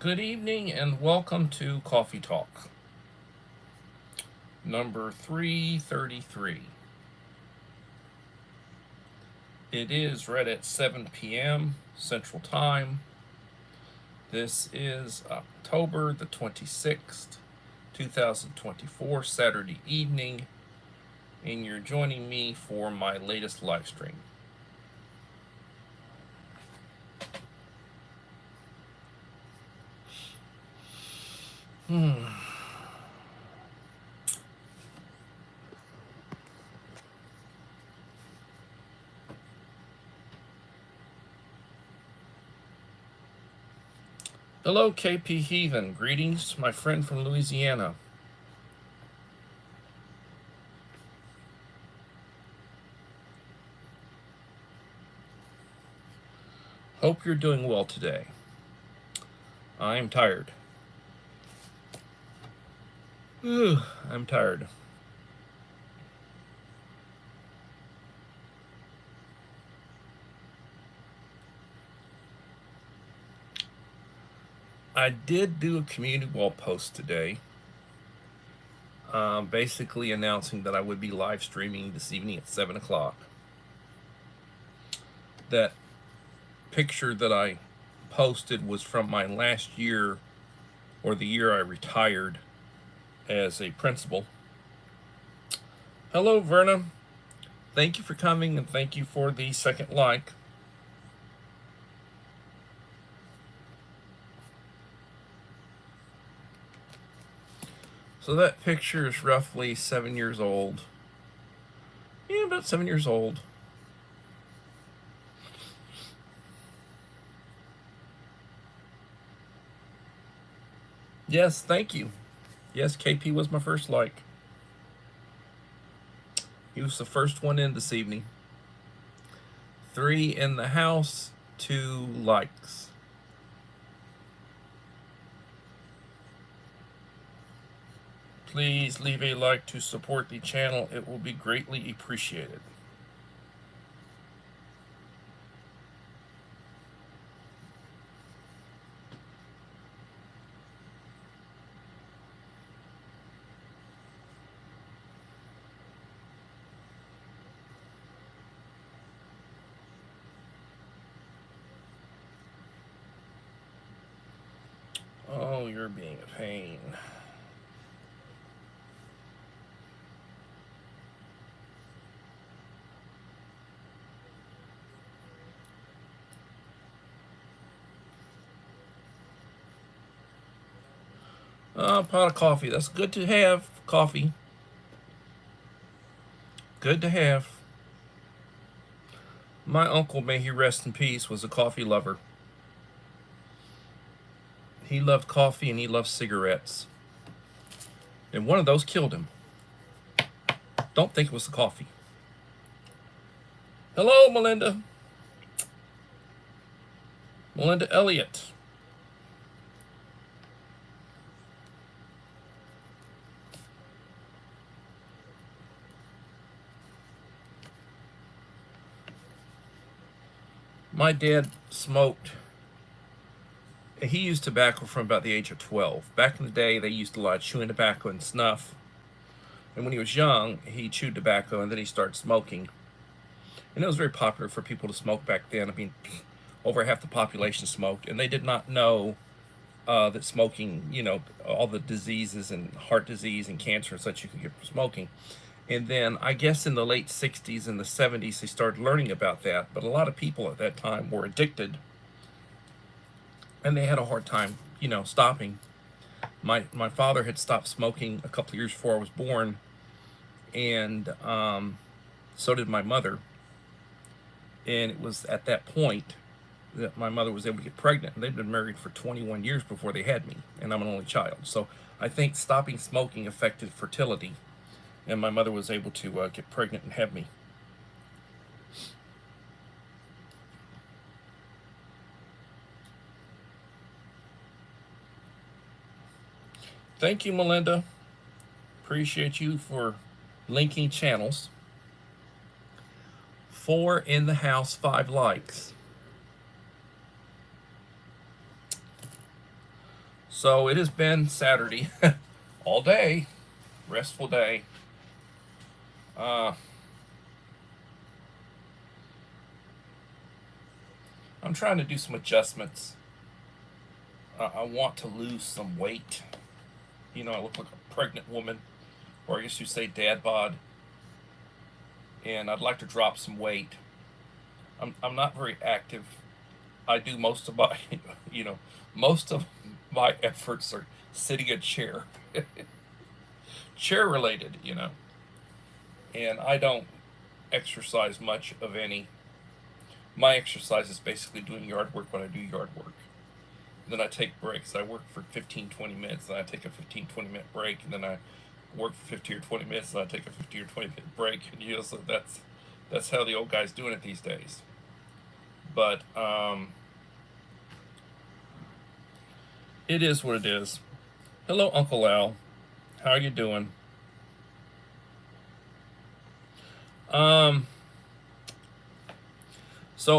Good evening and welcome to Coffee Talk, number 333. It is right at 7 p.m. Central Time. This is October the 26th, 2024, Saturday evening, and you're joining me for my latest live stream. Hello, KP Heathen. Greetings, my friend from Louisiana. Hope you're doing well today. I am tired. I'm tired. I did do a community wall post today, basically announcing that I would be live streaming this evening at 7 o'clock. That picture that I posted was from my last year, or the year I retired as a principal. Hello, Verna. Thank you for coming, and thank you for the second like. So that picture is roughly 7 years old. Yeah, about 7 years old. Yes, thank you. Yes, KP was my first like. He was the first one in this evening. 3 in the house, 2 likes. Please leave a like to support the channel. It will be greatly appreciated. Oh, you're being a pain. Pot of coffee. That's good to have. Coffee. Good to have. My uncle, may he rest in peace, was a coffee lover. He loved coffee and he loved cigarettes. And one of those killed him. Don't think it was the coffee. Hello, Melinda. Melinda Elliott. My dad smoked. He used tobacco from about the age of 12. Back in the day, they used a lot of chewing tobacco and snuff. And when he was young, he chewed tobacco and then he started smoking. And it was very popular for people to smoke back then. I mean, over half the population smoked, and they did not know that smoking, all the diseases and heart disease and cancer and such you could get from smoking. And then I guess in the late 60s and the 70s, they started learning about that. But a lot of people at that time were addicted, and they had a hard time, stopping. My father had stopped smoking a couple of years before I was born, and so did my mother. And it was at that point that my mother was able to get pregnant. And they'd been married for 21 years before they had me, and I'm an only child. So I think stopping smoking affected fertility, and my mother was able to get pregnant and have me. Thank you, Melinda. Appreciate you for linking channels. 4 in the house, 5 likes. So it has been Saturday all day, restful day. Uh, I'm trying to do some adjustments. I want to lose some weight. You know, I look like a pregnant woman, or I guess you say dad bod, and I'd like to drop some weight. I'm not very active. I do most of my, you know, most of my efforts are sitting in a chair, chair related, you know, and I don't exercise much of any. My exercise is basically doing yard work when I do yard work. Then I take breaks. I work for 15, 20 minutes, then I take a 15, 20-minute break, and then I work for 50 or 20 minutes, and I take a 50 or 20-minute break. And you know, so that's how the old guy's doing it these days. But it is what it is. Hello, Uncle Al. How are you doing? So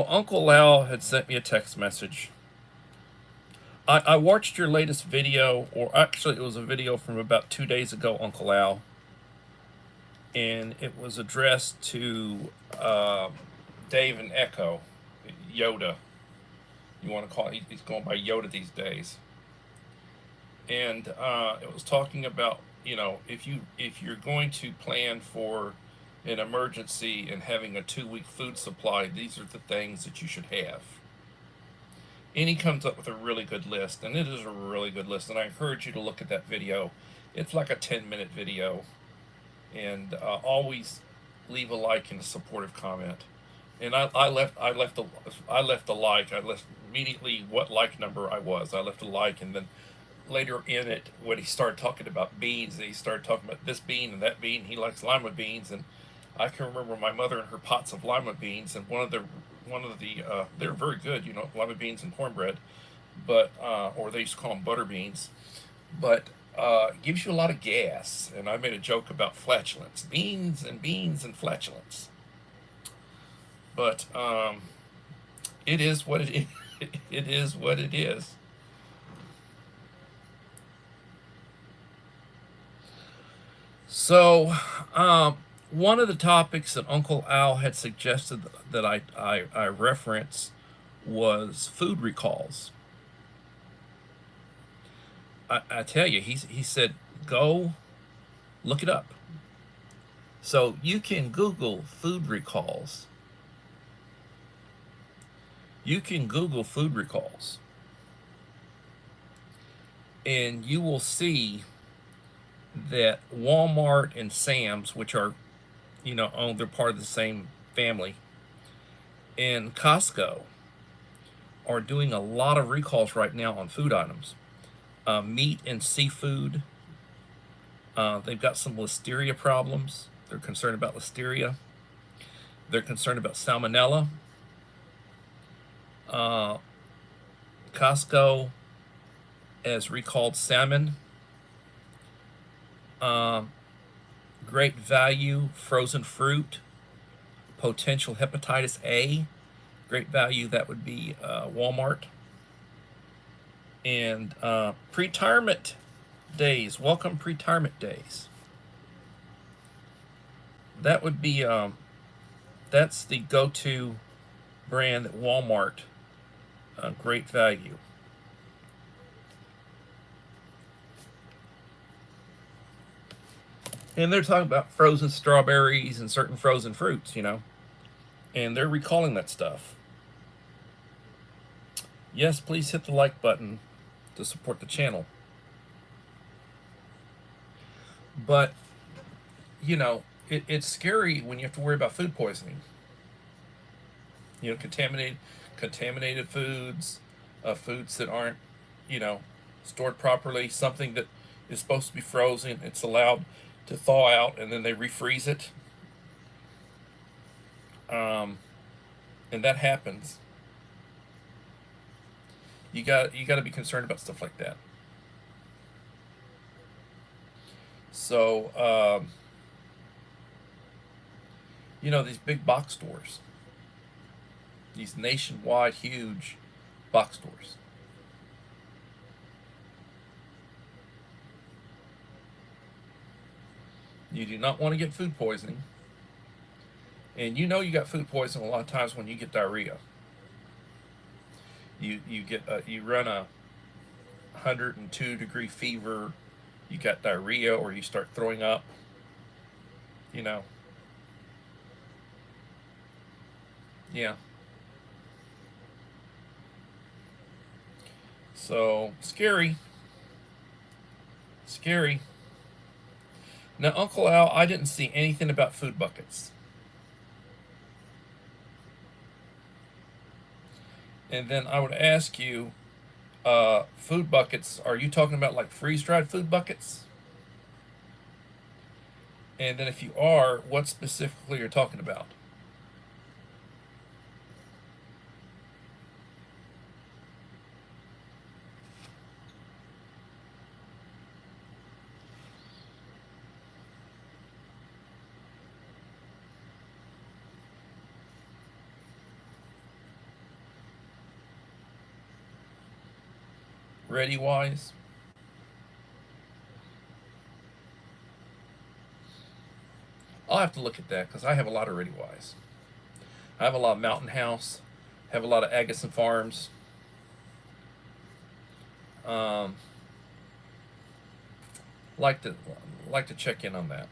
Uncle Al had sent me a text message. I watched your latest video, or actually it was a video from about 2 days ago, Uncle Al. And it was addressed to Dave and Echo, Yoda. You want to call it, he's going by Yoda these days. And it was talking about, you know, if you're going to plan for an emergency and having a 2-week food supply, these are the things that you should have. And he comes up with a really good list, and it is a really good list, and I encourage you to look at that video. It's like a 10-minute video, and always leave a like and a supportive comment. And I left a like. I left immediately what like number I was. I left a like, and then later in it, when he started talking about beans, he started talking about this bean and that bean. He likes lima beans, and I can remember my mother and her pots of lima beans, and one of the they're very good, you know, lima beans and cornbread, but or they used to call them butter beans, but it gives you a lot of gas. And I made a joke about flatulence, beans and flatulence, but it is what it is. It is what it is. So, one of the topics that Uncle Al had suggested that I reference was food recalls. I tell you, he said, go look it up. So you can Google food recalls. You can Google food recalls, and you will see that Walmart and Sam's, which are, you know, they're part of the same family, and Costco are doing a lot of recalls right now on food items. Meat and seafood. They've got some listeria problems. They're concerned about listeria. They're concerned about salmonella. Costco has recalled salmon. Great Value frozen fruit, potential hepatitis A. Great Value, that would be Walmart. And pre-retirement days, welcome pre-retirement days. That would be, that's the go-to brand at Walmart, Great Value. And they're talking about frozen strawberries and certain frozen fruits, you know, and they're recalling that stuff. Yes, please hit the like button to support the channel. But, you know, it's scary when you have to worry about food poisoning. You know, contaminated foods, foods that aren't, you know, stored properly, something that is supposed to be frozen, it's allowed to thaw out, and then they refreeze it. And that happens. You got to be concerned about stuff like that. So, you know, these big box stores, these nationwide huge box stores, You do not want to get food poisoning. And you know you got food poisoning a lot of times when you get diarrhea. You run a 102-degree fever, you got diarrhea, or you start throwing up. You know, yeah. So scary, scary. Now, Uncle Al, I didn't see anything about food buckets. And then I would ask you, food buckets, are you talking about like freeze-dried food buckets? And then if you are, what specifically you're talking about? Ready wise? I'll have to look at that because I have a lot of Ready wise. I have a lot of Mountain House, have a lot of Agassiz Farms. Um, like to like to check in on that.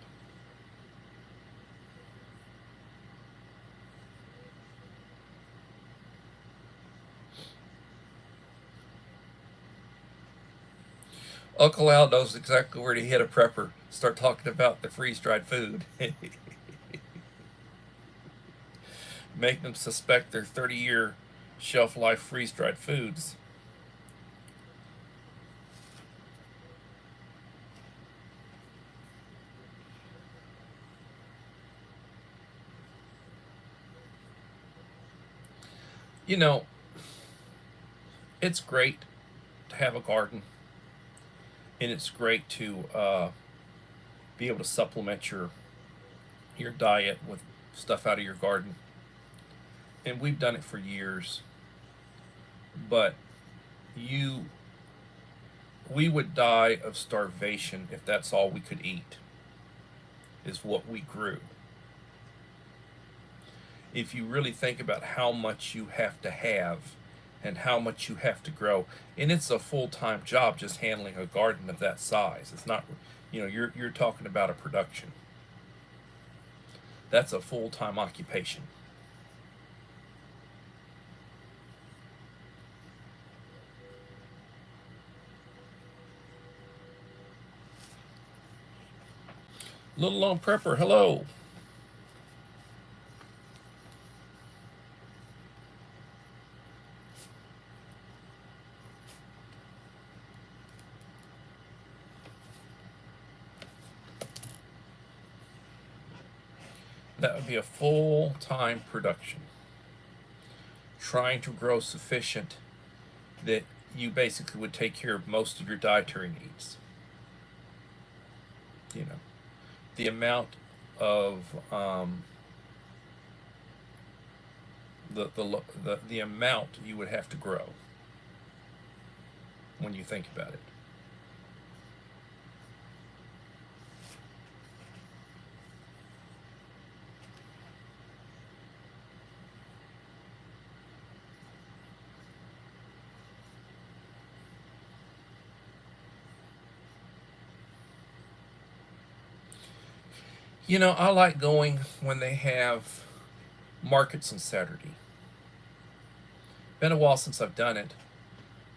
Uncle Al knows exactly where to hit a prepper. Start talking about the freeze-dried food. Make them suspect they're 30-year shelf life freeze-dried foods. You know, it's great to have a garden, and it's great to be able to supplement your diet with stuff out of your garden. And we've done it for years. But you, we would die of starvation if that's all we could eat, is what we grew. If you really think about how much you have to have and how much you have to grow, and it's a full-time job just handling a garden of that size. It's not, you're talking about a production. That's a full-time occupation. Little Lone Prepper, hello. That would be a full-time production. Trying to grow sufficient that you basically would take care of most of your dietary needs. You know, the amount of the amount you would have to grow when you think about it. I like going when they have markets on Saturday. Been a while since I've done it,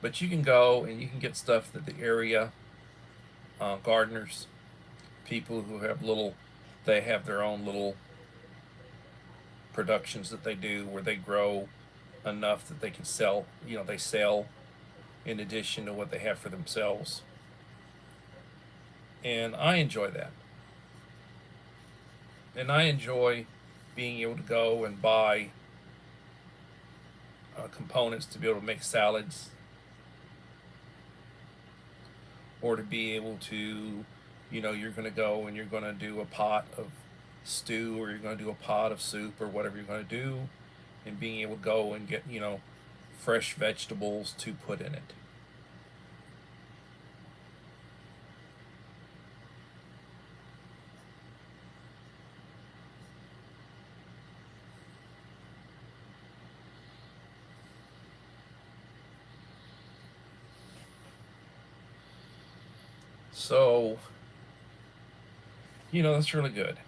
but you can go and you can get stuff that the area gardeners, people who have they have their own little productions that they do where they grow enough that they can sell. They sell in addition to what they have for themselves, and I enjoy that. And I enjoy being able to go and buy components to be able to make salads, or to be able to, you're going to go and you're going to do a pot of stew, or you're going to do a pot of soup, or whatever you're going to do, and being able to go and get, fresh vegetables to put in it. So, that's really good.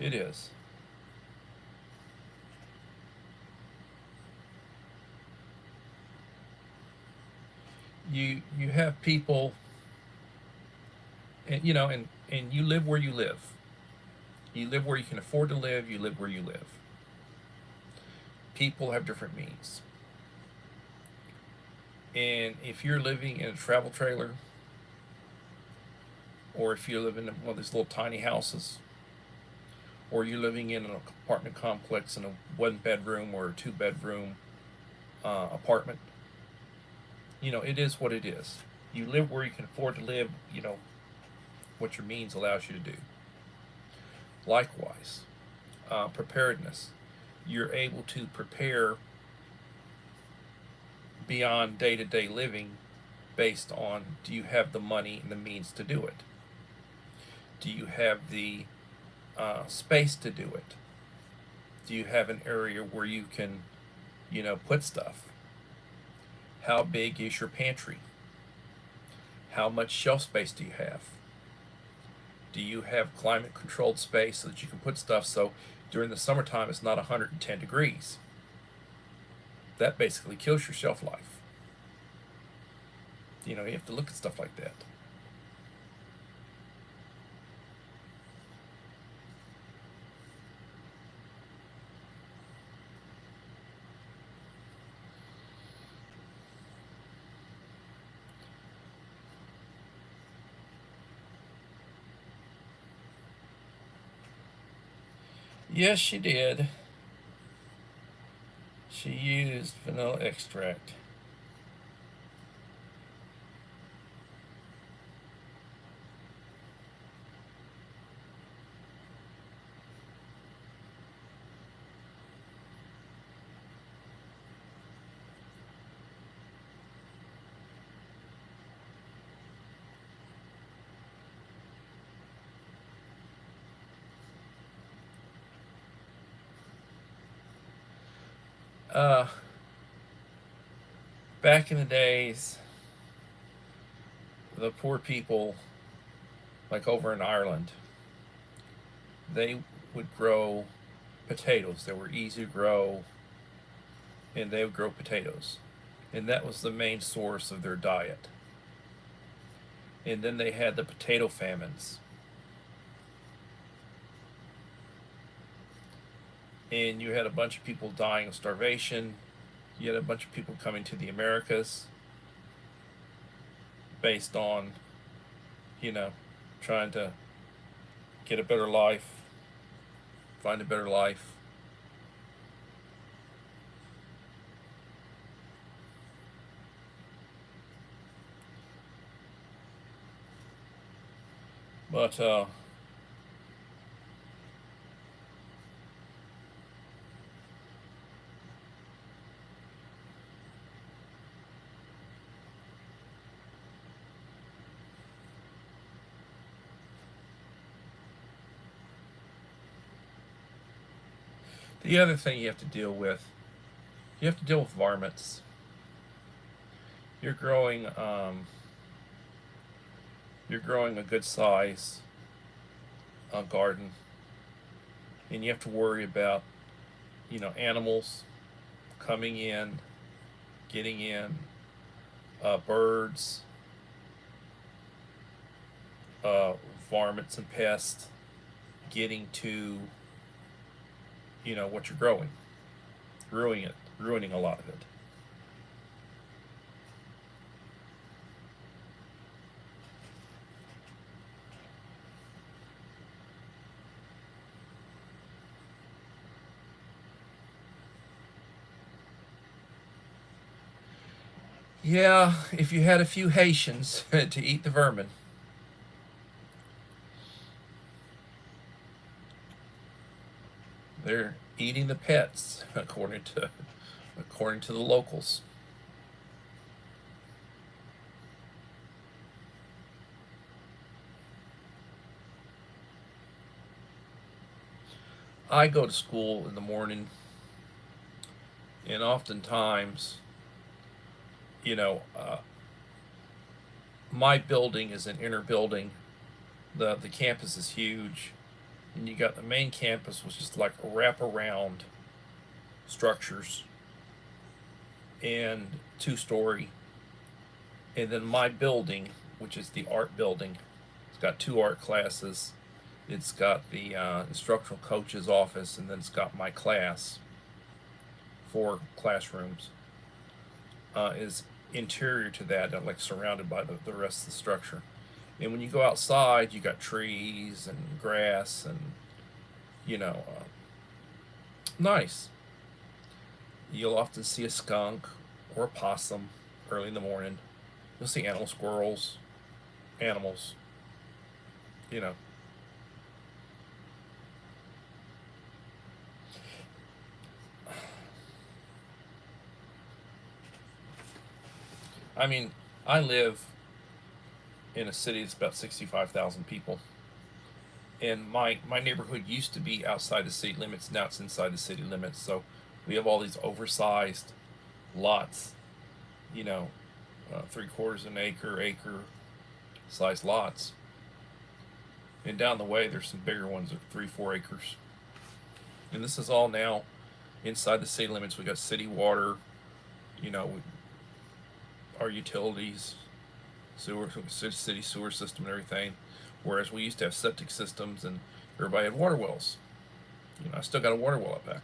It is. You have people, and and you live where you live. You live where you can afford to live. You live where you live. People have different means. And if you're living in a travel trailer, or if you live in one of these little tiny houses, or you're living in an apartment complex in a 1 bedroom or a 2 bedroom apartment, it is what it is. You live where you can afford to live, what your means allows you to do. Likewise, preparedness. You're able to prepare beyond day-to-day living based on, do you have the money and the means to do it? Do you have the space to do it? Do you have an area where you can, put stuff? How big is your pantry? How much shelf space do you have? Do you have climate controlled space so that you can put stuff so during the summertime it's not 110 degrees? That basically kills your shelf life. You have to look at stuff like that. Yes, she did. She used vanilla extract. Uh, Back in the days, the poor people, like over in Ireland, they would grow potatoes. They were easy to grow, and they would grow potatoes. And that was the main source of their diet. And then they had the potato famines. And you had a bunch of people dying of starvation. You had a bunch of people coming to the Americas based on, trying to get a better life, find a better life. But the other thing you have to deal with, varmints. You're growing, a good size garden, and you have to worry about, animals coming in, getting in, birds, varmints and pests getting to, what you're growing, ruining a lot of it. Yeah, if you had a few Haitians to eat the vermin. They're eating the pets, according to the locals. I go to school in the morning, and oftentimes, you know, uh, my building is an inner building. The campus is huge, and you got the main campus, which is like wraparound structures and 2-story, and then my building, which is the art building, it's got 2 art classes. It's got the instructional coach's office, and then it's got my class, 4 classrooms. Is interior to that, like surrounded by the rest of the structure. And when you go outside, you got trees and grass and, nice. You'll often see a skunk or a possum early in the morning. You'll see squirrels, animals, you know. I mean, I live in a city that's about 65,000 people. And my neighborhood used to be outside the city limits. Now it's inside the city limits. So we have all these oversized lots, 3/4 an acre sized lots. And down the way, there's some bigger ones of 3-4 acres. And this is all now inside the city limits. We got city water, our utilities, city sewer system and everything. Whereas we used to have septic systems and everybody had water wells. I still got a water well out back.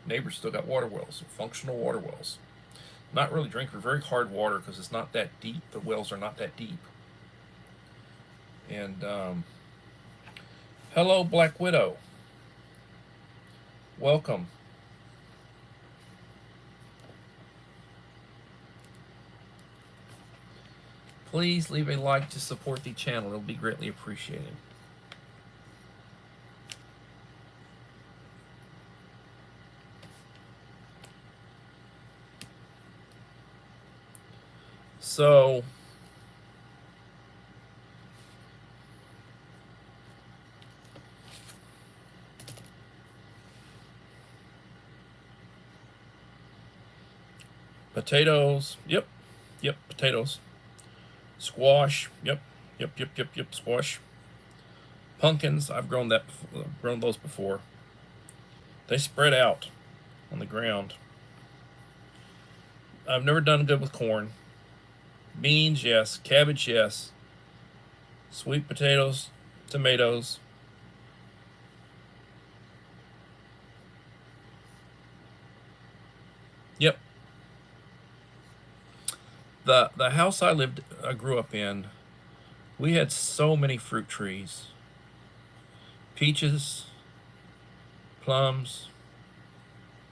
Neighbors still got water wells, functional water wells. Not really drinking very hard water because it's not that deep. The wells are not that deep. And hello, Black Widow. Welcome. Please leave a like to support the channel. It'll be greatly appreciated. So, potatoes. Yep, potatoes. Squash. Yep, squash. Pumpkins. I've grown those before. They spread out on the ground. I've never done good with corn. Beans, yes. Cabbage, yes. Sweet potatoes, tomatoes. Yep. The house I grew up in, we had so many fruit trees. Peaches, plums,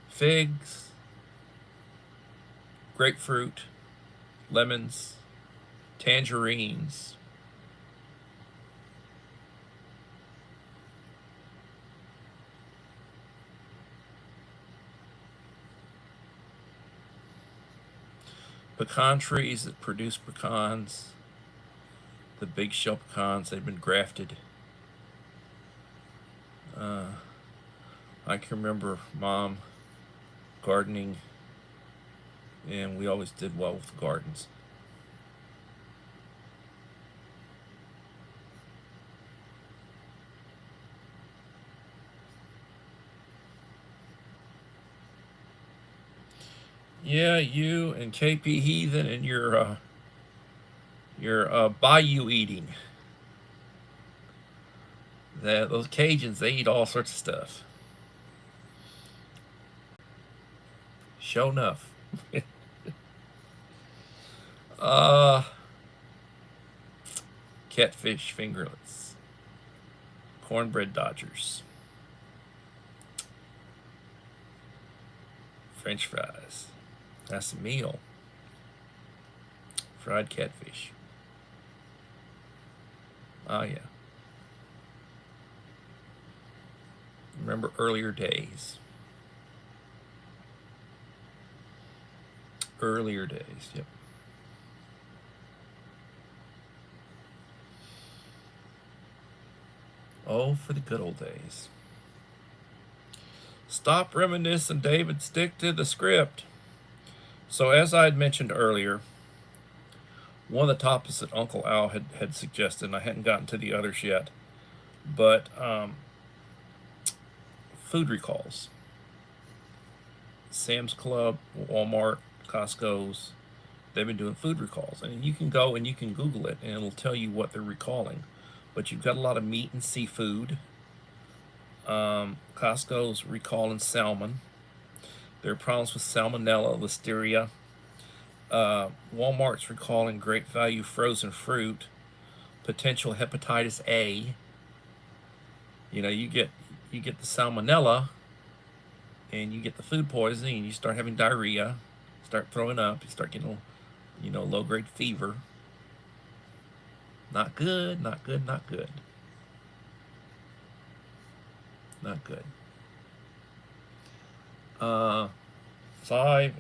figs, grapefruit, lemons, tangerines. Pecan trees that produce pecans. The big shell pecans, they've been grafted. I can remember Mom gardening, and we always did well with the gardens. Yeah, you and KP Heathen and your bayou eating. Those Cajuns, they eat all sorts of stuff. Sure enough. Catfish fingerlets. Cornbread Dodgers. French fries. That's a meal. Fried catfish. Oh, yeah. Remember earlier days. Earlier days, yep. Oh, for the good old days. Stop reminiscing, David. Stick to the script. So as I had mentioned earlier, One of the topics that Uncle Al had suggested, and I hadn't gotten to the others yet, but food recalls. Sam's Club, Walmart, Costco's, they've been doing food recalls. And you can go and you can Google it, and it'll tell you what they're recalling. But you've got a lot of meat and seafood. Costco's recalling salmon. There are problems with salmonella, listeria. Walmart's recalling great value frozen fruit, potential hepatitis A. You know, you get the salmonella, and you get the food poisoning, and you start having diarrhea, start throwing up, you start getting, low grade fever. Not good, not good, not good. Not good. 5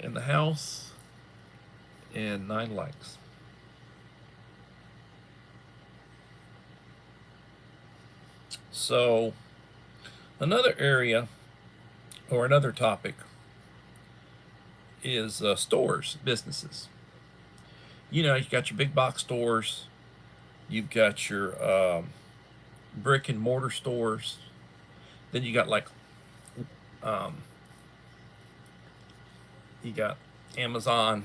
in the house and 9 likes. So, another area or another topic is stores, businesses. You know, you've got your big box stores, you've got your brick and mortar stores, then you got you got Amazon,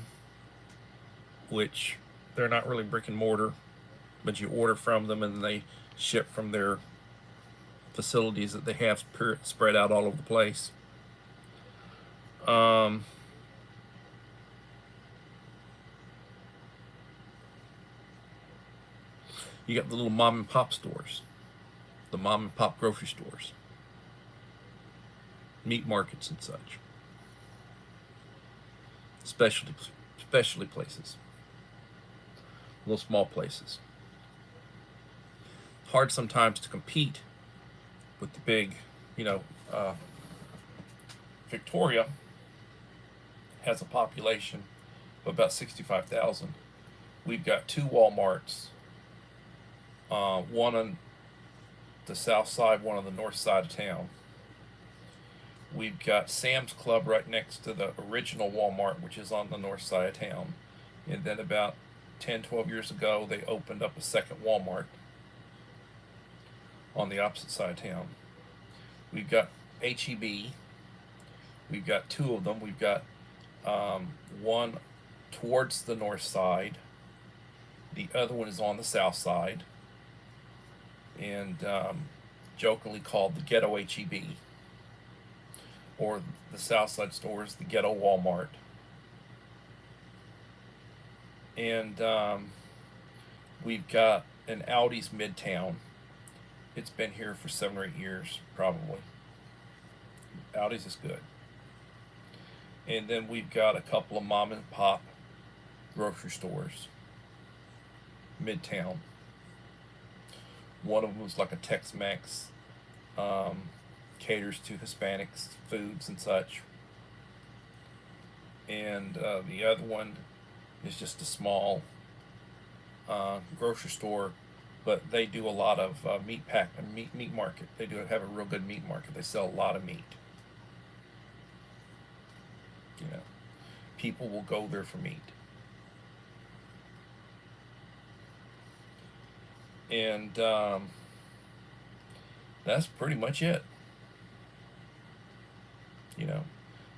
which they're not really brick and mortar, but you order from them and they ship from their facilities that they have spread out all over the place. You got the little mom and pop stores, the mom and pop grocery stores, meat markets and such, specialty places, little small places. Hard sometimes to compete with the big, Victoria has a population of about 65,000. We've got 2 Walmarts, one on the south side, one on the north side of town. We've got Sam's Club right next to the original Walmart, which is on the north side of town. And then about 10, 12 years ago, they opened up a second Walmart on the opposite side of town. We've got H-E-B. We've got 2 of them. We've got one towards the north side. The other one is on the south side. And jokingly called the Ghetto H-E-B. Or the south side store is the Ghetto Walmart. And we've got an Aldi's Midtown. It's been here for 7 or 8 years, probably. Aldi's is good. And then we've got a couple of mom and pop grocery stores, Midtown. One of them was like a Tex-Mex, caters to Hispanics foods and such. And the other one is just a small grocery store, but they do a lot of meat market. They do have a real good meat market. They sell a lot of meat. You know, people will go there for meat. And that's pretty much it. You know,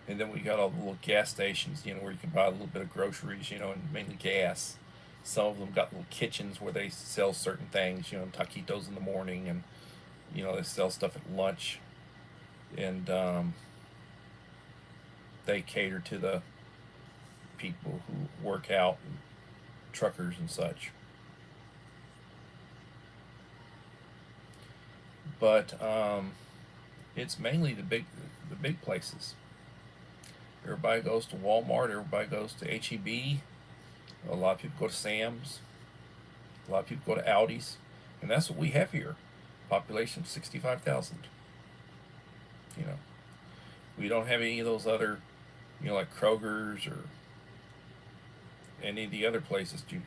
and then we got all the little gas stations, where you can buy a little bit of groceries, and mainly gas. Some of them got little kitchens where they sell certain things, taquitos in the morning, and they sell stuff at lunch, and they cater to the people who work out, and truckers and such. But it's mainly the big places. Everybody goes to Walmart. Everybody goes to H-E-B. A lot of people go to Sam's. A lot of people go to Aldi's. And that's what we have here. Population 65,000. We don't have any of those other, like Kroger's or any of the other places you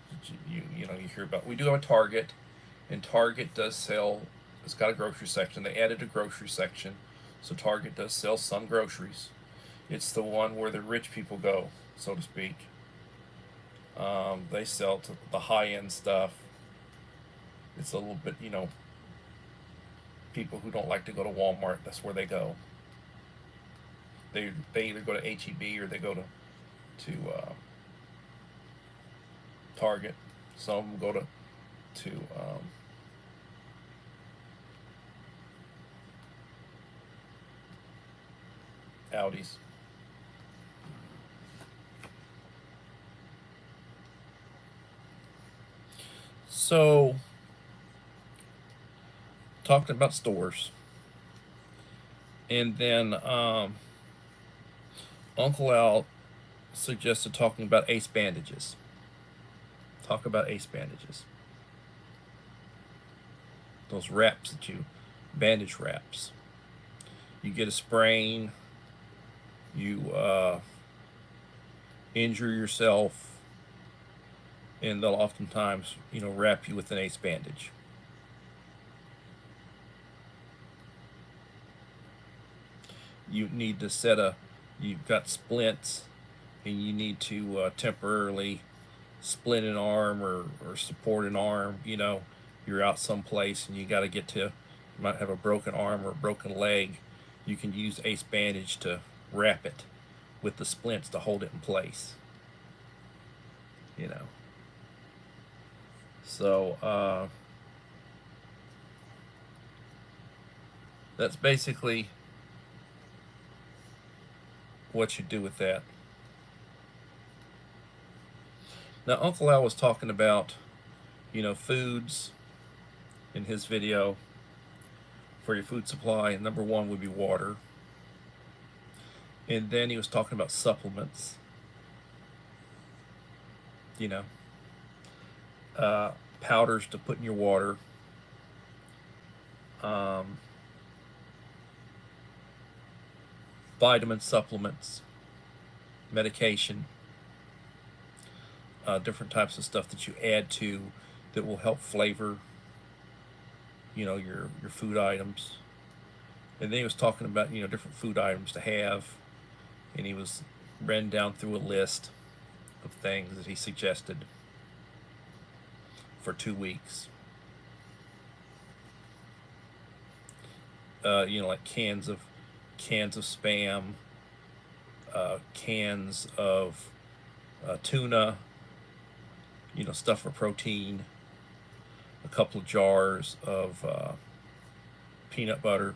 hear about. We do have a Target, and Target does sell. It's got a grocery section. They added a grocery section, so Target does sell some groceries. It's the one where the rich people go, so to speak. They sell to the high-end stuff. It's a little bit, people who don't like to go to Walmart, that's where they go. They either go to HEB or they go to Target. Some of them go to Audis. So, talking about stores, and then Uncle Al suggested talking about ace bandages. Talk about ace bandages. Those wraps bandage wraps. You get a sprain, you injure yourself, and they'll oftentimes, wrap you with an ace bandage. You need to you've got splints, and you need to temporarily splint an arm or support an arm. You're out someplace and you got to you might have a broken arm or a broken leg. You can use ace bandage to wrap it with the splints to hold it in place. So that's basically what you do with that. Now, Uncle Al was talking about, foods in his video for your food supply. And number one would be water. And then he was talking about supplements. Powders to put in your water. Vitamin supplements, medication, different types of stuff that you add to that will help flavor, your food items. And then he was talking about, different food items to have, and he was ran down through a list of things that he suggested for 2 weeks. Like cans of Spam, cans of tuna, stuff for protein, a couple of jars of peanut butter,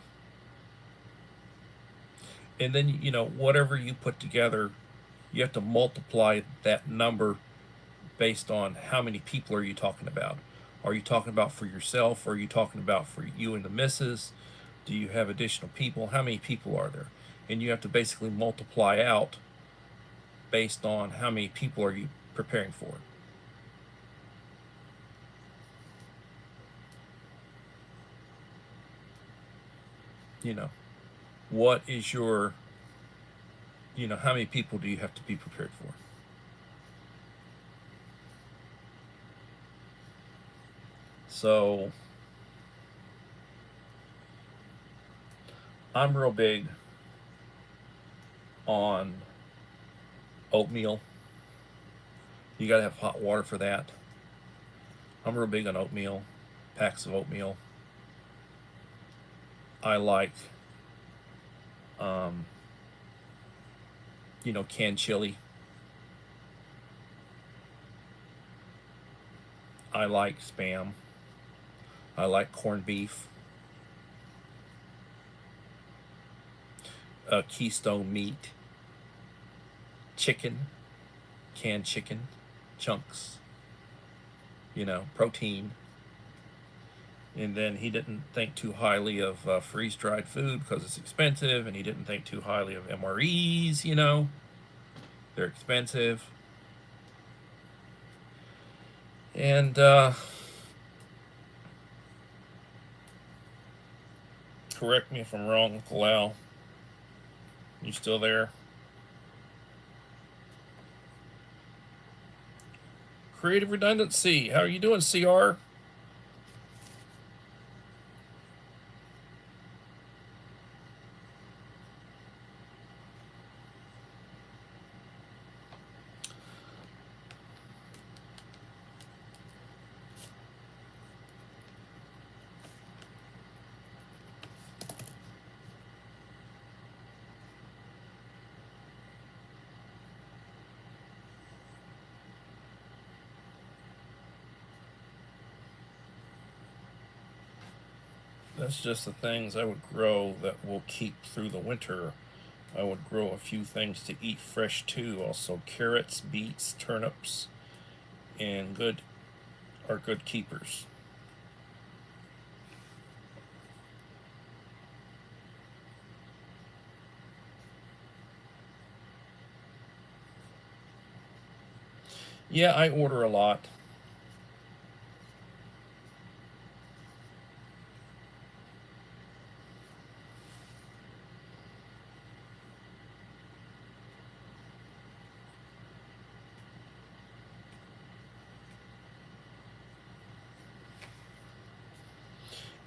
and then whatever you put together, you have to multiply that number based on how many people are you talking about. Are you talking about for yourself? Or are you talking about for you and the missus? Do you have additional people? How many people are there? And you have to basically multiply out based on how many people are you preparing for. What is your, how many people do you have to be prepared for? So I'm real big on oatmeal. You got to have hot water for that. I'm real big on oatmeal, packs of oatmeal. I like, canned chili. I like Spam. I like corned beef. Keystone meat. Chicken. Canned chicken. Chunks. Protein. And then he didn't think too highly of freeze-dried food because it's expensive, and he didn't think too highly of MREs, they're expensive. And correct me if I'm wrong, Uncle Al. You still there? Creative Redundancy. How are you doing, CR? That's just the things I would grow that will keep through the winter. I would grow a few things to eat fresh too. Also carrots, beets, turnips, and good keepers. Yeah, I order a lot.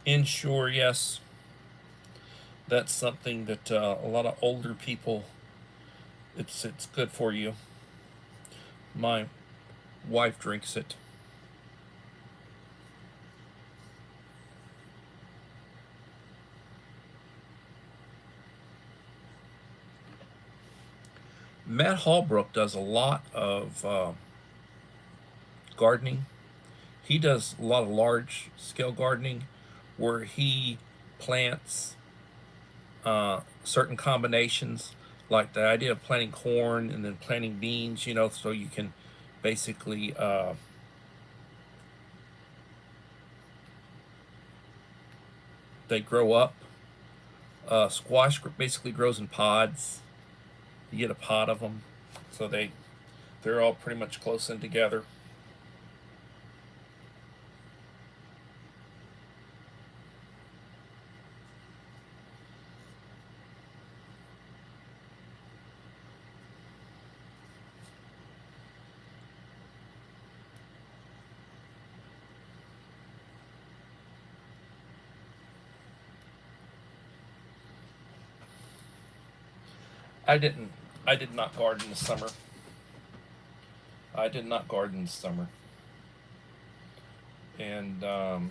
Inshore, yes, that's something that a lot of older people. It's good for you. My wife drinks it. Matt Hallbrook does a lot of gardening. He does a lot of large scale gardening where he plants certain combinations, like the idea of planting corn and then planting beans, so you can basically they grow up. Squash basically grows in pods. You get a pod of them, so they're all pretty much close in together. I didn't. I did not garden this summer. I did not garden this summer, and I'm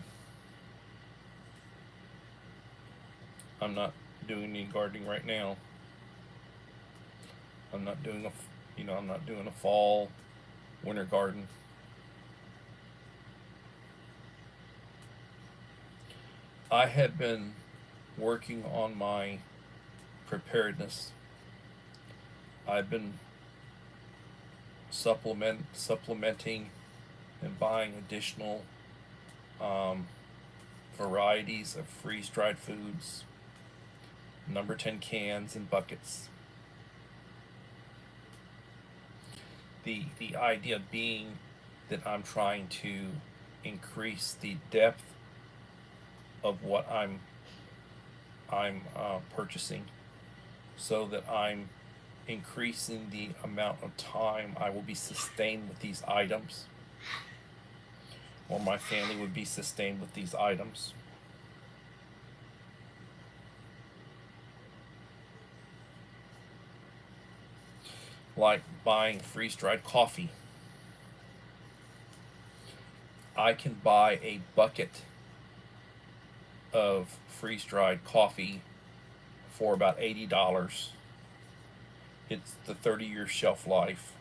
not doing any gardening right now. I'm not doing I'm not doing a fall, winter garden. I had been working on my preparedness. I've been supplementing and buying additional um, varieties of freeze-dried foods, number 10 cans and buckets. The idea being that I'm trying to increase the depth of what I'm purchasing, so that I'm increasing the amount of time I will be sustained with these items, or my family would be sustained with these items. Like buying freeze-dried coffee. I can buy a bucket of freeze-dried coffee for about $80. It's the 30-year shelf life,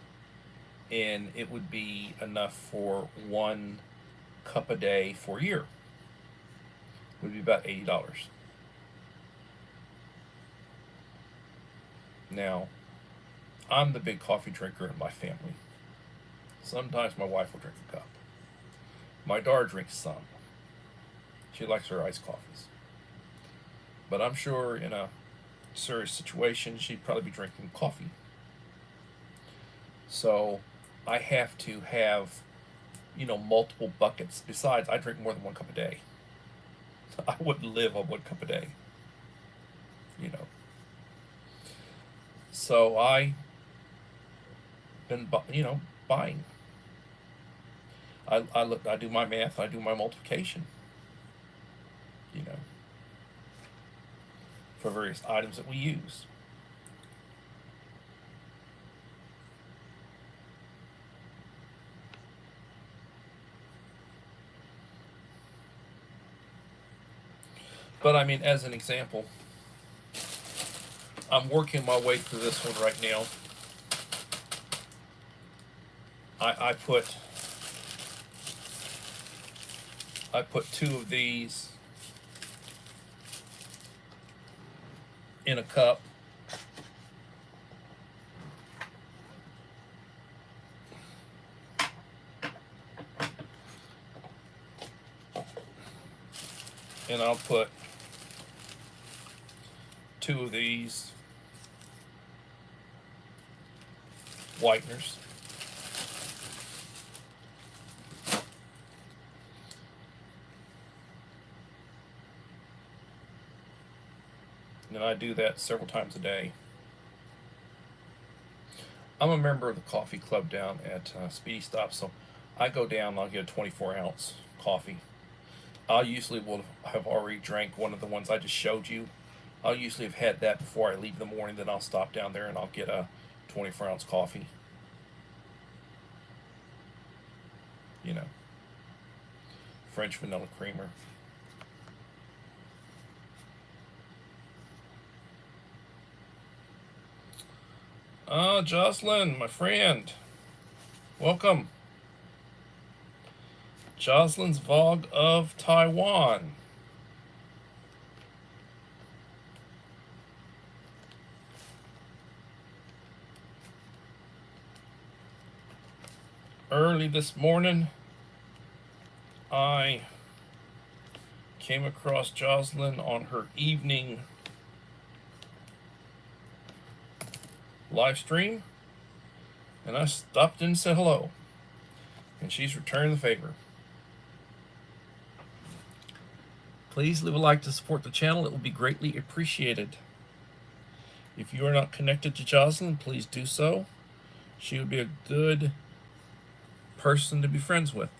and it would be enough for 1 cup a day for a year. It would be about $80. Now, I'm the big coffee drinker in my family. Sometimes my wife will drink a cup. My daughter drinks some. She likes her iced coffees. But I'm sure in a serious situation, she'd probably be drinking coffee. So I have to have, multiple buckets. Besides, I drink more than 1 cup a day. I wouldn't live on 1 cup a day, you know. So I been, buying. I look. I do my math. I do my multiplication. You know, for various items that we use. But I mean, as an example, I'm working my way through this one right now. I put I put 2 of these in a cup. And I'll put 2 of these whiteners. And I do that several times a day. I'm a member of the coffee club down at Speedy Stop, so I go down and I'll get a 24-ounce coffee. I usually will have already drank one of the ones I just showed you. I'll usually have had that before I leave in the morning. Then I'll stop down there and I'll get a 24-ounce coffee. You know, French vanilla creamer. Jocelyn, my friend, welcome. Jocelyn's Vlog of Taiwan. Early this morning, I came across Jocelyn on her evening live stream, and I stopped in and said hello, and she's returned the favor. Please leave a like to support the channel. It will be greatly appreciated. If you are not connected to Jocelyn, please do so. She would be a good person to be friends with.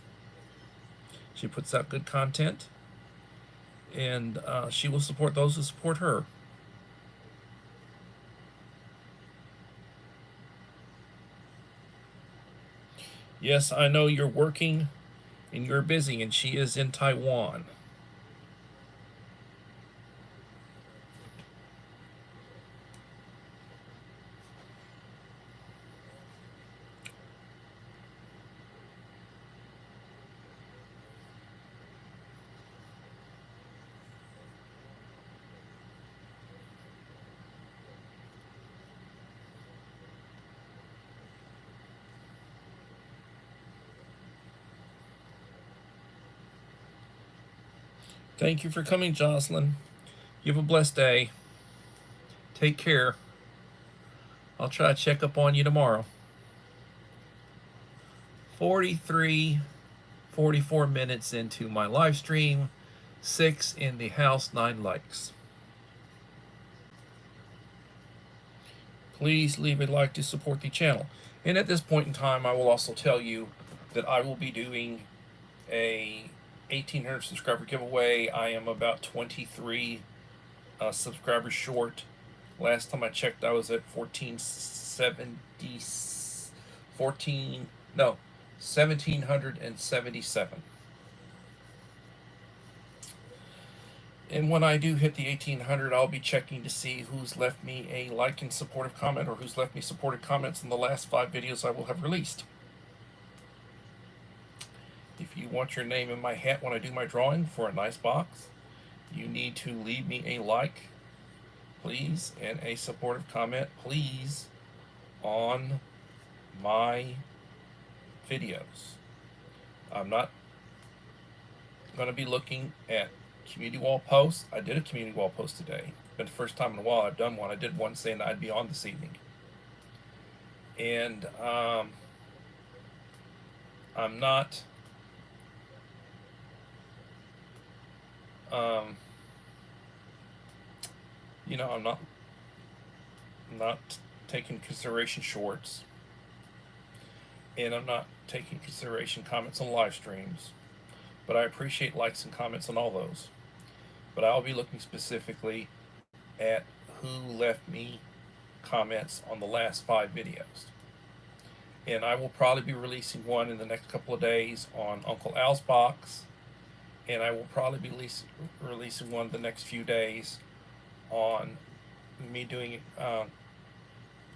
She puts out good content, and she will support those who support her. Yes, I know you're working and you're busy, and she is in Taiwan. Thank you for coming, Jocelyn. You have a blessed day. Take care. I'll try to check up on you tomorrow. 44 minutes into my live stream, 6 in the house, 9 likes. Please leave a like to support the channel. And at this point in time, I will also tell you that I will be doing a 1,800 subscriber giveaway. I am about 23 subscribers short. Last time I checked, I was at 1,777. And when I do hit the 1,800, I'll be checking to see who's left me a like and supportive comment, or who's left me supportive comments in the last 5 videos I will have released. If you want your name in my hat when I do my drawing for a nice box, you need to leave me a like, please, and a supportive comment, please, on my videos. I'm not going to be looking at community wall posts. I did a community wall post today. It's been the first time in a while I've done one. I did one saying that I'd be on this evening. And I'm not you know, I'm not taking consideration shorts, and I'm not taking consideration comments on live streams, but I appreciate likes and comments on all those. But I'll be looking specifically at who left me comments on the last 5 videos. And I will probably be releasing one in the next couple of days on Uncle Al's box, and I will probably be releasing one the next few days on me doing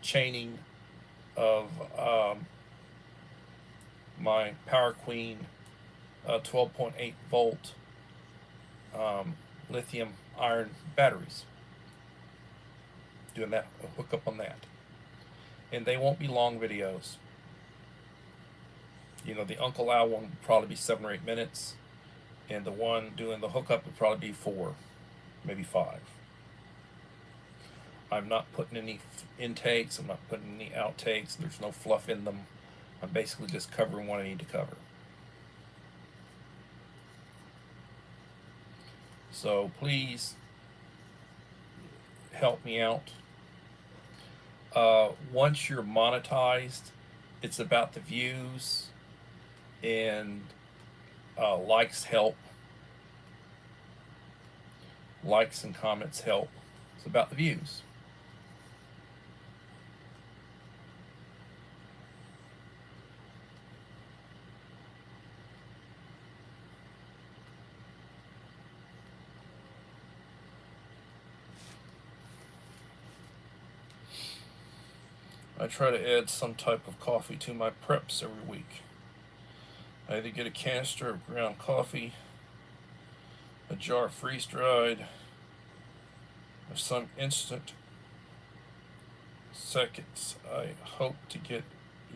chaining of my Power Queen 12.8 volt lithium iron batteries. doing that, hook up on that. And they won't be long videos. You know, the Uncle Al one would probably be 7 or 8 minutes, and the one doing the hookup would probably be 4, maybe 5. I'm not putting any intakes, I'm not putting any outtakes, there's no fluff in them. I'm basically just covering what I need to cover. So please help me out. Once you're monetized, it's about the views, and likes help. Likes and comments help. It's about the views. I try to add some type of coffee to my preps every week. I either get a canister of ground coffee, a jar freeze-dried, or some instant seconds. I hope to get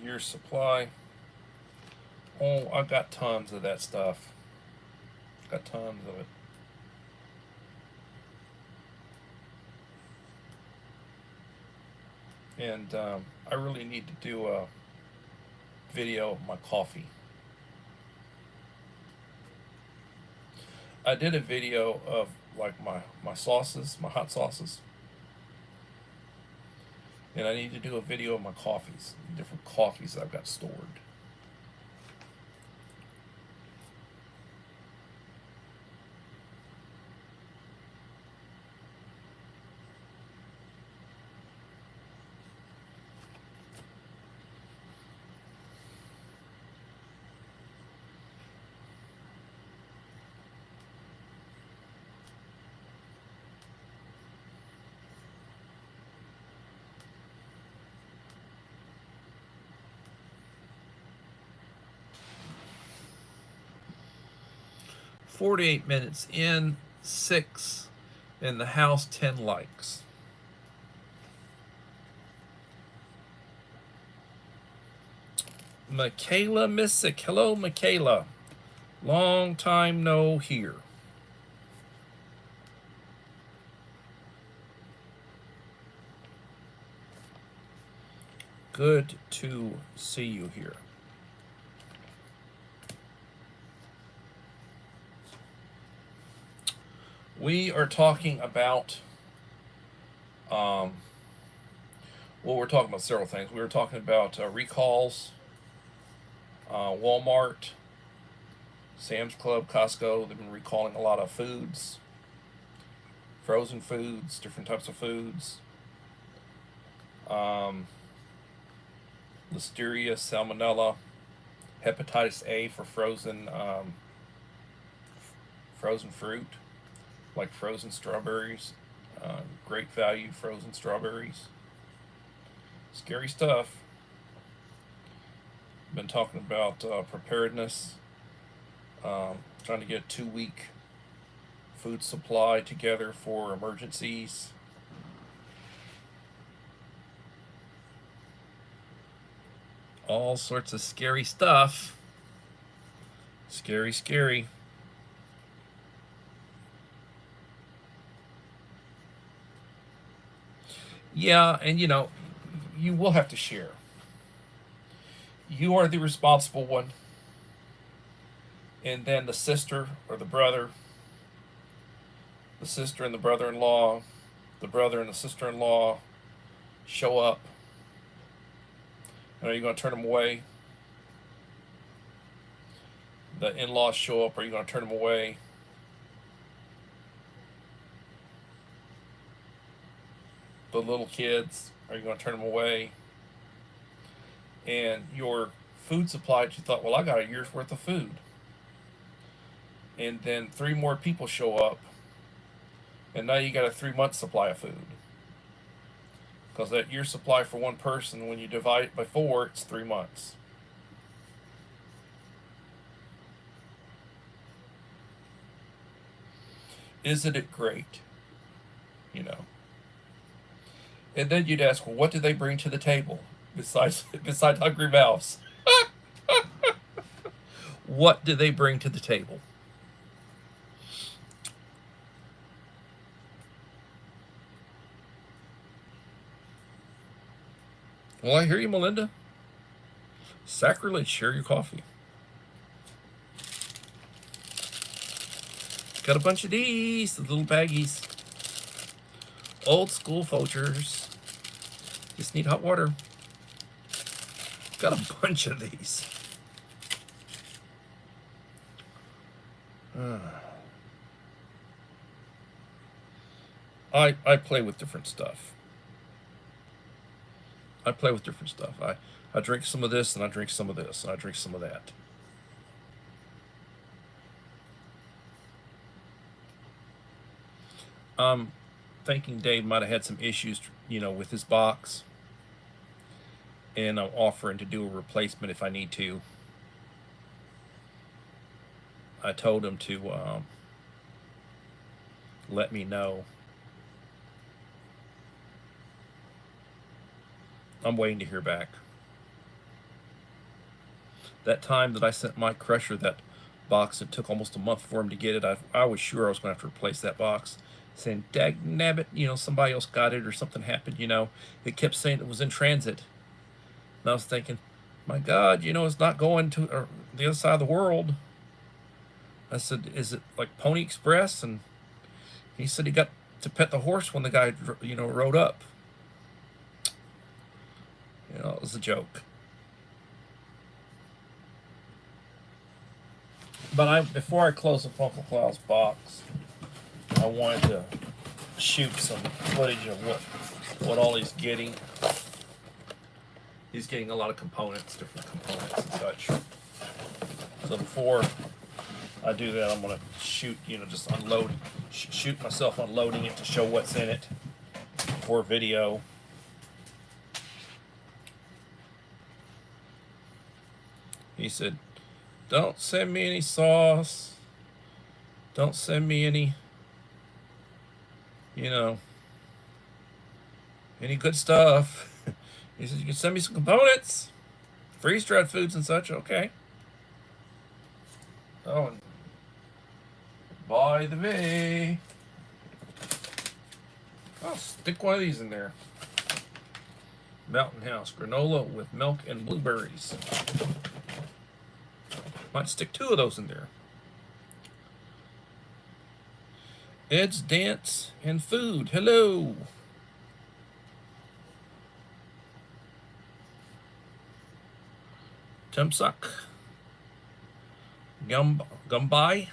year supply. Oh, I've got tons of that stuff. Got tons of it. And I really need to do a video of my coffee. I did a video of like my sauces, my hot sauces. And I need to do a video of my coffees, different coffees I've got stored. "48 minutes in, 6 in the house, 10 likes." Michaela Missick. Hello, Michaela. Long time no hear. Good to see you here. We are talking about, well, we're talking about several things. We were talking about recalls, Walmart, Sam's Club, Costco. They've been recalling a lot of foods, frozen foods, different types of foods. Listeria, salmonella, hepatitis A for frozen fruit, like frozen strawberries. Great value frozen strawberries. Scary stuff. Been talking about preparedness, trying to get a 2-week food supply together for emergencies. All sorts of scary stuff. Scary, scary. Yeah, and you know, you will have to share. You are the responsible one, and then the sister or the brother, the sister and the brother-in-law, the brother and the sister-in-law show up. And are you going to turn them away? The in-laws show up. Are you going to turn them away? The little kids, are you going to turn them away? And your food supply, you thought, well, I got a year's worth of food. And then 3 more people show up, and now you got a 3-month supply of food. Because that year's supply for one person, when you divide it by 4, it's 3 months. Isn't it great? You know. And then you'd ask, well, what do they bring to the table besides hungry mouths? What do they bring to the table? Well, I hear you, Melinda. Sacrilege, share your coffee. Got a bunch of these, the little baggies. Old school Folgers. Just need hot water. Got a bunch of these. I play with different stuff. I play with different stuff. I drink some of this, and I drink some of this, and I drink some of that. Thinking Dave might have had some issues, with his box, and I'm offering to do a replacement if I need to. I told him to let me know. I'm waiting to hear back. That time that I sent Mike Crusher that box, it took almost a month for him to get it. I was sure I was going to have to replace that box. Saying, dag nabbit, somebody else got it or something happened, It kept saying it was in transit. And I was thinking, my God, it's not going to the other side of the world. I said, is it like Pony Express? And he said he got to pet the horse when the guy, rode up. It was a joke. But before I close the Uncle Cloud's box, I wanted to shoot some footage of what all he's getting. He's getting a lot of components, different components and such. So before I do that, I'm going to shoot, just shoot myself unloading it to show what's in it for video. He said, don't send me any sauce. Don't send me any, any good stuff. He said, you can send me some components, freeze-dried foods and such. Okay. Oh, and by the way, I'll stick one of these in there. Mountain House granola with milk and blueberries. Might stick 2 of those in there. Ed's Dance and Food. Hello. Temsuck. Gumbai.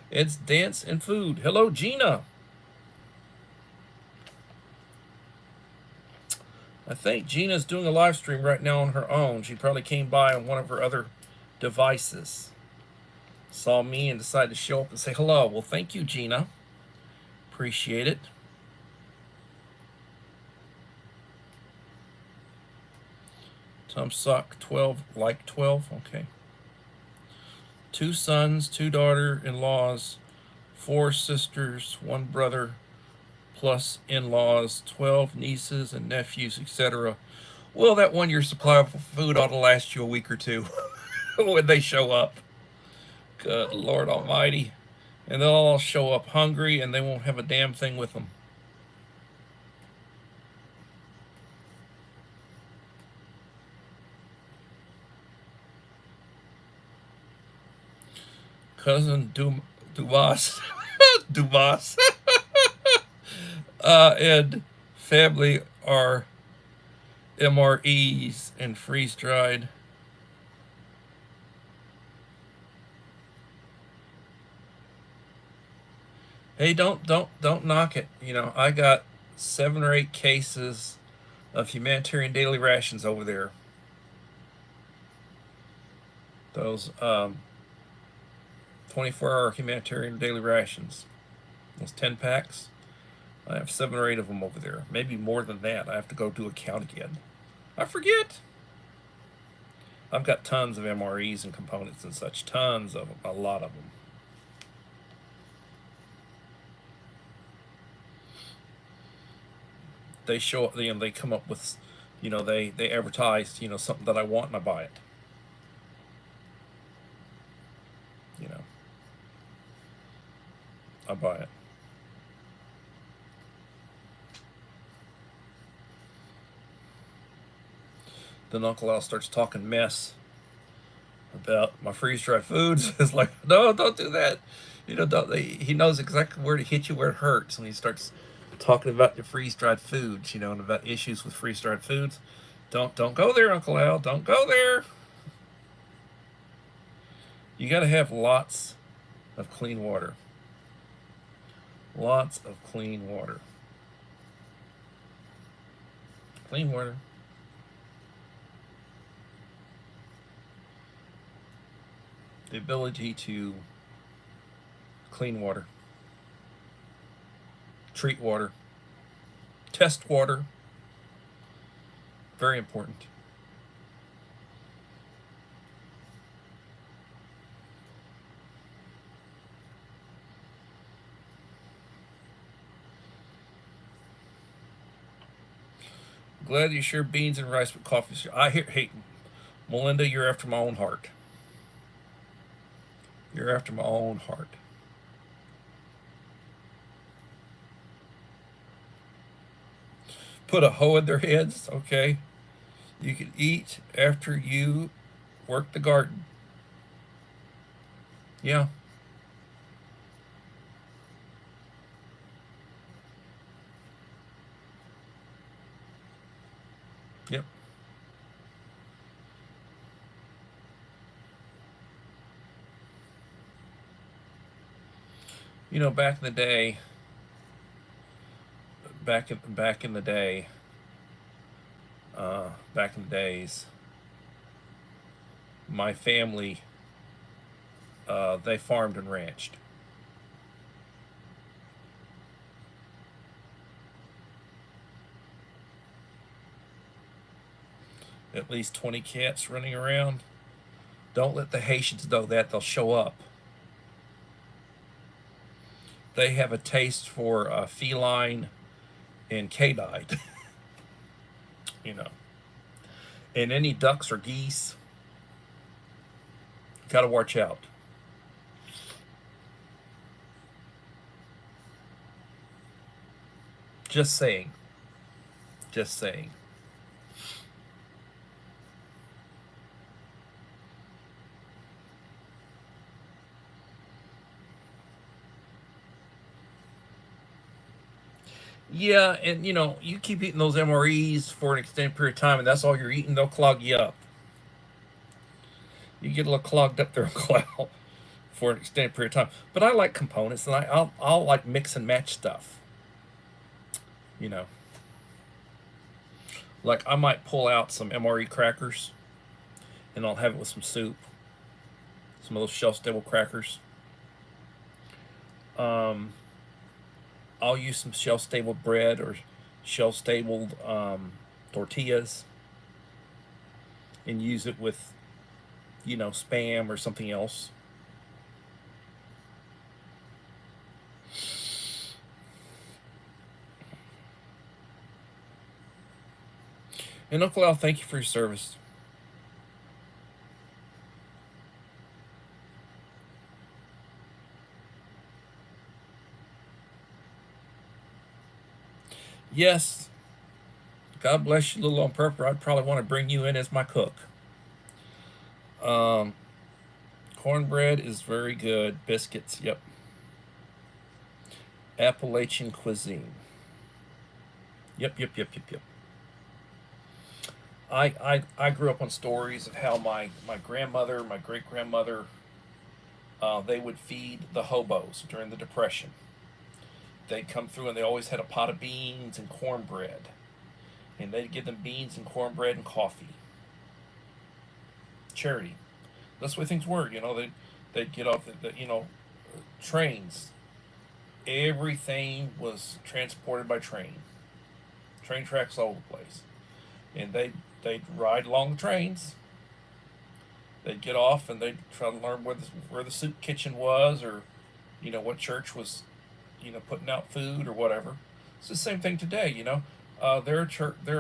Ed's Dance and Food. Hello, Gina. I think Gina's doing a live stream right now on her own. She probably came by on one of her other devices. Saw me and decided to show up and say hello. Well, thank you, Gina. Appreciate it. Tom Sock 12, like 12. Okay. 2 sons, 2 daughter-in-laws, 4 sisters, 1 brother, plus in-laws, 12 nieces and nephews, etc. Well, that 1-year supply of food ought to last you a week or 2 when they show up. Good Lord Almighty. And they'll all show up hungry and they won't have a damn thing with them. Cousin Dumas Dumas and family are MREs and freeze-dried. Hey, don't knock it. I got 7 or 8 cases of humanitarian daily rations over there. Those 24-hour humanitarian daily rations. Those 10 packs. I have 7 or 8 of them over there. Maybe more than that. I have to go do a count again. I forget. I've got tons of MREs and components and such, tons of them, a lot of them. They show, they come up with, they advertise, something that I want, and I buy it. You know, I buy it. Then Uncle Al starts talking mess about my freeze-dried foods. It's like, no, don't do that. He knows exactly where to hit you where it hurts when he starts talking about your freeze-dried foods, and about issues with freeze-dried foods. Don't go there, Uncle Al. Don't go there. You got to have lots of clean water. Lots of clean water. Clean water. The ability to clean water, treat water, test water, very important. Glad you share beans and rice with coffee. I hear, hey, Melinda, you're after my own heart. You're after my own heart. Put a hoe in their heads, okay? You can eat after you work the garden. Yeah. Yep. Back in the day, back in the day, back in the days, my family, they farmed and ranched. At least 20 cats running around. Don't let the Haitians know that. They'll show up. They have a taste for feline and canine. you know. And any ducks or geese, got to watch out. Just saying. Just saying. Yeah, and you keep eating those MREs for an extended period of time, and that's all you're eating, they'll clog you up. You get a little clogged up there, cloud for an extended period of time. But I like components, and I'll like mix and match stuff. You know, like I might pull out some MRE crackers, and I'll have it with some soup. Some of those shelf-stable crackers. Um, I'll use some shelf-stable bread or shelf-stable tortillas, and use it with, spam or something else. And Uncle Al, thank you for your service. Yes, God bless you, little on purpose. I'd probably want to bring you in as my cook. Um, Cornbread is very good. Biscuits, yep. Appalachian cuisine. Yep, yep, yep, yep, yep. I grew up on stories of how my grandmother, my great grandmother, they would feed the hobos during the Depression. They'd come through and they always had a pot of beans and cornbread. And they'd give them beans and cornbread and coffee. Charity. That's the way things were, they'd get off trains. Everything was transported by train. Train tracks all over the place. And they'd ride along the trains They'd get off and they'd try to learn where the soup kitchen was, or what church was putting out food or whatever. It's the same thing today. There are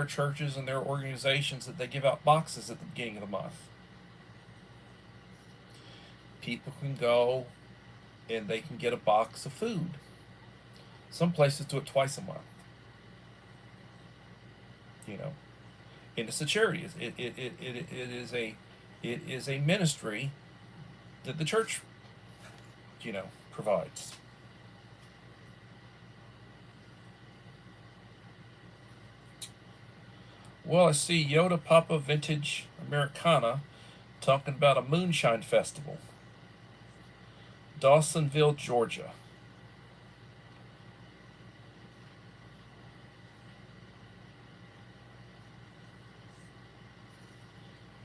churches and there are organizations that they give out boxes at the beginning of the month. People can go and they can get a box of food. Some places do it twice a month. And it's a charity. It is a ministry that the church provides. Well, I see Yoda Papa Vintage Americana talking about a moonshine festival. Dawsonville, Georgia.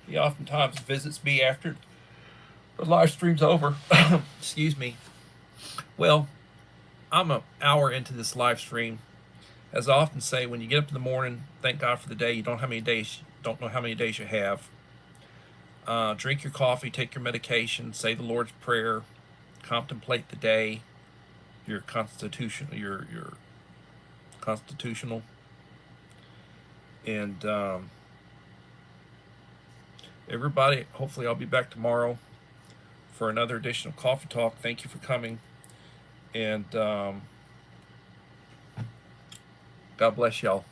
He oftentimes visits me after the live stream's over. Excuse me. Well, I'm an hour into this live stream. As I often say, when you get up in the morning, thank God for the day. You don't know how many days you have. Drink your coffee, take your medication, say the Lord's Prayer, contemplate the day. Your constitutional, and everybody. Hopefully, I'll be back tomorrow for another edition of Coffee Talk. Thank you for coming, and God bless y'all.